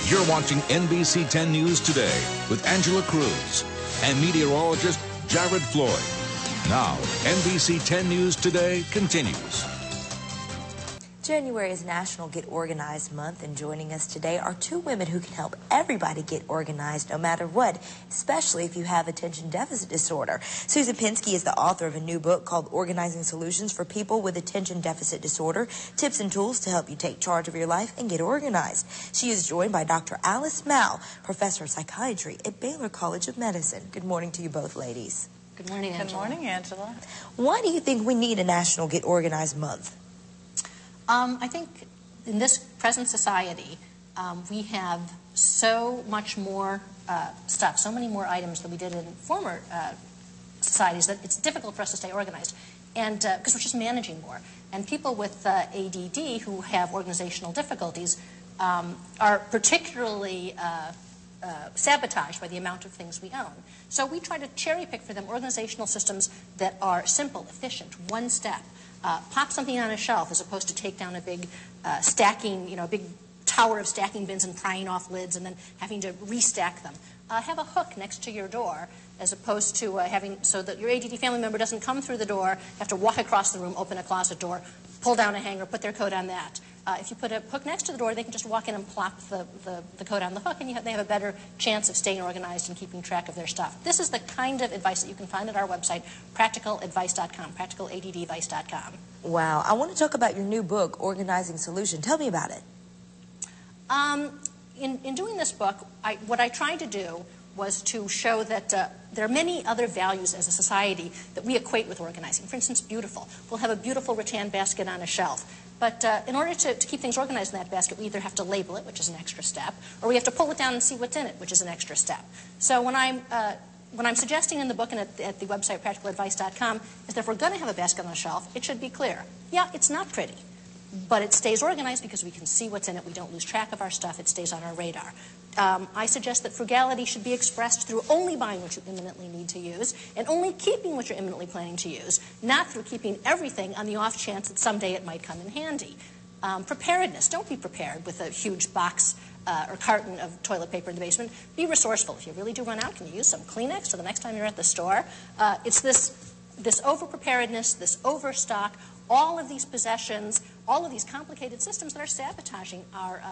You're watching NBC 10 News Today with Angela Cruz and meteorologist Jared Floyd. Now, NBC 10 News Today continues. January is National Get Organized Month, and joining us today are two women who can help everybody get organized no matter what, especially if you have attention deficit disorder. Susan Pinsky is the author of a new book called Organizing Solutions for People with Attention Deficit Disorder, Tips and Tools to Help You Take Charge of Your Life and Get Organized. She is joined by Dr. Alice Mao, Professor of Psychiatry at Baylor College of Medicine. Good morning to you both, ladies. Good morning, Angela. Good morning, Angela. Why do you think we need a National Get Organized Month? I think in this present society, we have so much more stuff, so many more items than we did in former societies that it's difficult for us to stay organized, and because we're just managing more. And people with ADD who have organizational difficulties are particularly sabotaged by the amount of things we own. So we try to cherry pick for them organizational systems that are simple, efficient, one step. Pop something on a shelf as opposed to take down a big a big tower of stacking bins and prying off lids and then having to restack them. Have a hook next to your door as opposed to having so that your ADD family member doesn't come through the door, have to walk across the room, open a closet door, pull down a hanger, put their coat on that. If you put a hook next to the door, they can just walk in and plop the coat on the hook, and they have a better chance of staying organized and keeping track of their stuff. This is the kind of advice that you can find at our website, practicaladvice.com, practicaladdvice.com. Wow. I want to talk about your new book, Organizing Solution. Tell me about it. In doing this book, what I tried to do was to show that there are many other values as a society that we equate with organizing. For instance, beautiful. We'll have a beautiful rattan basket on a shelf. But in order to keep things organized in that basket, we either have to label it, which is an extra step, or we have to pull it down and see what's in it, which is an extra step. So when I'm suggesting in the book and at the website, practicalaladvice.com, is that if we're going to have a basket on the shelf, it should be clear. Yeah, it's not pretty, but it stays organized because we can see what's in it. We don't lose track of our stuff. It stays on our radar. I suggest that frugality should be expressed through only buying what you imminently need to use and only keeping what you're imminently planning to use, not through keeping everything on the off chance that someday it might come in handy. Preparedness. Don't be prepared with a huge box or carton of toilet paper in the basement. Be resourceful. If you really do run out, can you use some Kleenex so the next time you're at the store? It's this over-preparedness, this overstock, all of these possessions, all of these complicated systems that are sabotaging our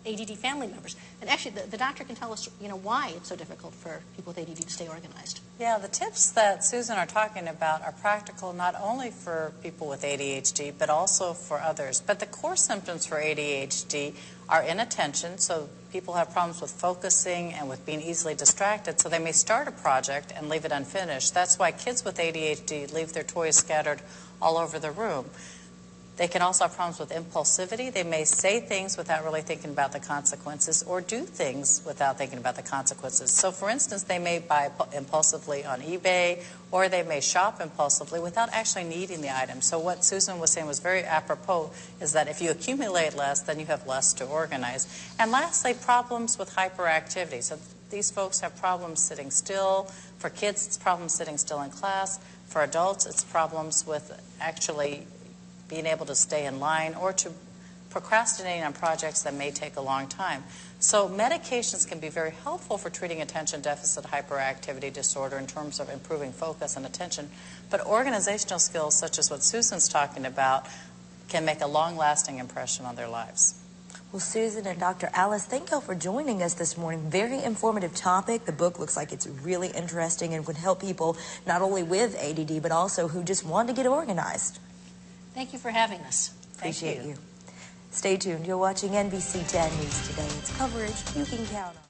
ADD family members. And actually, the doctor can tell us, why it's so difficult for people with ADD to stay organized. Yeah, the tips that Susan are talking about are practical not only for people with ADHD, but also for others. But the core symptoms for ADHD are inattention, so people have problems with focusing and with being easily distracted, so they may start a project and leave it unfinished. That's why kids with ADHD leave their toys scattered all over the room. They can also have problems with impulsivity. They may say things without really thinking about the consequences or do things without thinking about the consequences. So, for instance, they may buy impulsively on eBay or they may shop impulsively without actually needing the item. So what Susan was saying was very apropos, is that if you accumulate less, then you have less to organize. And lastly, problems with hyperactivity. So these folks have problems sitting still. For kids, it's problems sitting still in class. For adults, it's problems with actually being able to stay in line or to procrastinating on projects that may take a long time. So medications can be very helpful for treating attention deficit hyperactivity disorder in terms of improving focus and attention. But organizational skills, such as what Susan's talking about, can make a long-lasting impression on their lives. Well, Susan and Dr. Alice, thank you all for joining us this morning. Very informative topic. The book looks like it's really interesting and would help people not only with ADD, but also who just want to get organized. Thank you for having us. Appreciate you. Stay tuned. You're watching NBC 10 News Today. It's coverage you can count on.